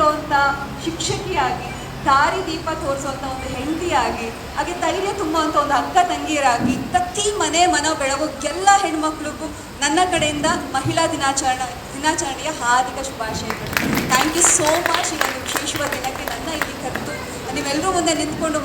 ಕೊಡುವಂಥ ಶಿಕ್ಷಕಿಯಾಗಿ, ದಾರಿ ದೀಪ ತೋರಿಸುವಂಥ ಒಂದು ಹೆಂಡತಿಯಾಗಿ, ಹಾಗೆ ಧೈರ್ಯ ತುಂಬುವಂಥ ಒಂದು ಅಕ್ಕ ತಂಗಿಯರಾಗಿ ಪ್ರತಿ ಮನೆ ಮನ ಬೆಳಗು ಎಲ್ಲ ಹೆಣ್ಮಕ್ಳಿಗೂ ನನ್ನ ಕಡೆಯಿಂದ ಮಹಿಳಾ ದಿನಾಚರಣೆಯ ಹಾರ್ದಿಕ ಶುಭಾಶಯಗಳು. Thank you so much. ಈ ಒಂದು ವಿಶೇಷವಾದ ದಿನಕ್ಕೆ ನನ್ನ ಇಲ್ಲಿ ಕರೆದು ನೀವೆಲ್ಲರೂ ಮುಂದೆ ನಿಂತ್ಕೊಂಡು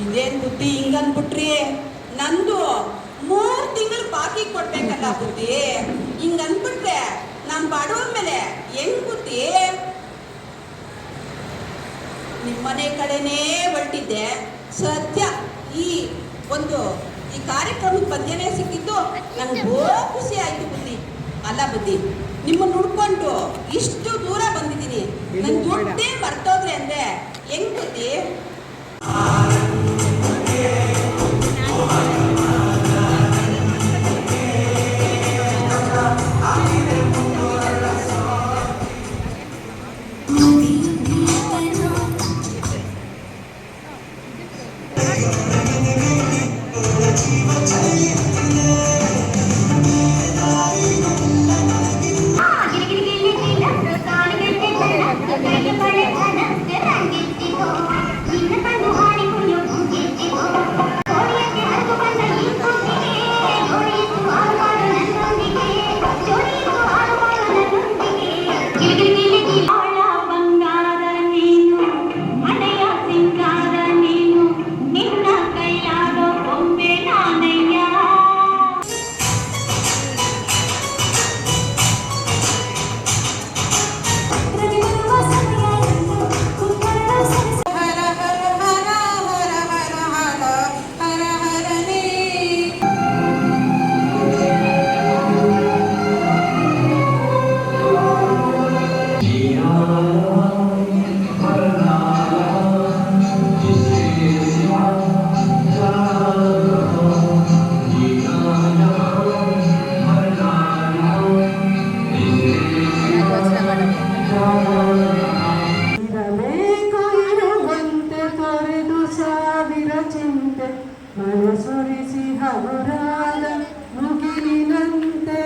ಇದೇನ್ ಬುದ್ಧಿ ಹಿಂಗನ್ಬಿಟ್ರಿ? ನಂದು 3 ತಿಂಗಳು ಬಾಕಿ ಕೊಡ್ಬೇಕಲ್ಲ ಬುದ್ಧಿ. ಹಿಂಗನ್ಬಿಟ್ರೆ ನಾನು ಬಡವ್ರ ಮೇಲೆ ಹೆಂಗ್ ಬುದ್ಧಿ? ನಿಮ್ಮನೆ ಕಡೆನೇ ಹೊರಟಿದ್ದೆ. ಸದ್ಯ ಈ ಕಾರ್ಯಕ್ರಮದ ಪದ್ಯನೇ ಸಿಕ್ಕಿದ್ದು ನಂಗೆ ಖುಷಿ ಆಯ್ತು ಬುದ್ಧಿ. ಅಲ್ಲ ಬುದ್ಧಿ, ನಿಮ್ಮನ್ನು ಹುಡ್ಕೊಂಡು ಇಷ್ಟು ದೂರ ಬಂದಿದ್ದೀನಿ. ನನ್ನ ದುಡ್ಡೇ ಬರ್ತೋದ್ರೆ ಅಂದ್ರೆ ಹೆಂಗ್ ಬುದ್ಧಿ? ಮನಸೊರಿಸಿ ಹಗುರಾದ ಮುಗಿಲಿನಂತೆ,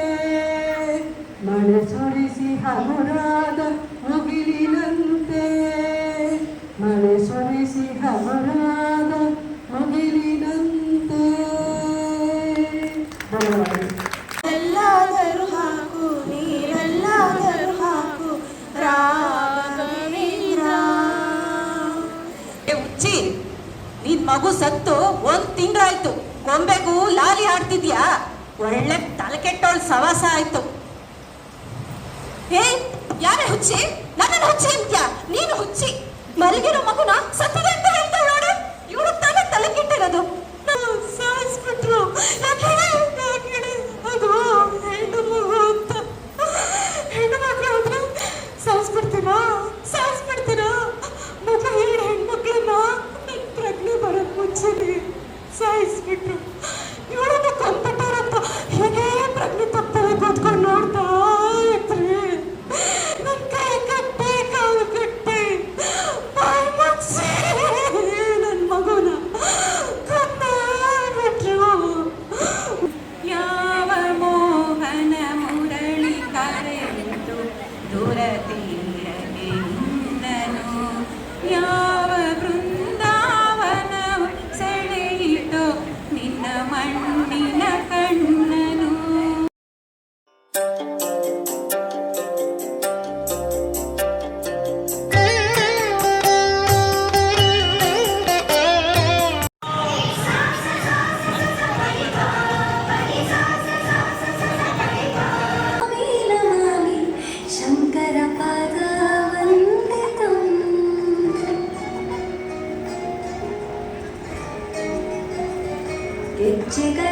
ಮನಸೊರಿಸಿ ಹಗುರಾದ ಮುಗಿಲಿನಂತೆ, ಮನಸೊರಿಸಿ ಹಗುರಾದ ಮುಗಿಲಿನಂತೆ. ಎಲ್ಲಾದರೂ ಹಾಕು, ನೀರೆಲ್ಲಾದರೂ ಹಾಕು, ರಾಘವೇಂದ್ರ. ಹುಚ್ಚಿ, ನಿನ್ ಮಗು ಸತ್ತು 1 ತಿಂಗಳಾಯ್ತು. ಗೊಂಬೆಗೂ ಲಾಲಿ ಆಡ್ತಿದ್ಯಾ? ಒಳ್ಳೆ ತಲೆ ಕೆಟ್ಟೋಳ್ ಸವಾಸ ಆಯ್ತು. ಹೇ, ಯಾರೇ ಹುಚ್ಚಿ? ನನ್ನನ್ನು ಹುಚ್ಚಿ ಅಂತ್ಯಾ? ನೀನು ಹುಚ್ಚಿ. ಮಲಗಿರೋ ಮಗುನ ಸತ್ತಿದೆ ಅಂತ ಹೇಳ್ತಾ ನೋಡು. ಇವಳು ತಾನೇ ತಲೆ ಕೆಟ್ಟಿರೋದು. ಸಾಯಿಸ್ಬಿಟ್ರು. ಅದು ಹೆಣ್ಣು ಮಗು ಅಂತ. ಹೆಣ್ಣು ಮಗು ಅಂದ್ರೆ ಸಾಯಿಸ್ಬಿಡ್ತೀರಾ? ಸಾಯಿಸ್ಬಿಡ್ತೀರಾ? ಮಗು 2 ಹೆಣ್ಮಕ್ಳನ್ನ ಪ್ರಜ್ಞೆ ಬರೋಕ್ ಮುಂಚೆನೆ ಸಾಯಿಸ್ಬಿಟ್ರು. ಇವಳನ್ನ ಕೊಂದ್ಬಿಟ್ಟಾರಂತ ಹೇಗೆ ಪ್ರಜ್ಞೆ ತಪ್ಪದೆ ಕೂತ್ಕೊಂಡು ನೋಡ್ತಾ ಇದ್ರಿ. ನನ್ನ ಕೈ ಕಟ್ಟೆ, ಕಾಲು ಕಟ್ಟೆ, ಬಾಯಿ ಮುಚ್ಚಿ ಜಗ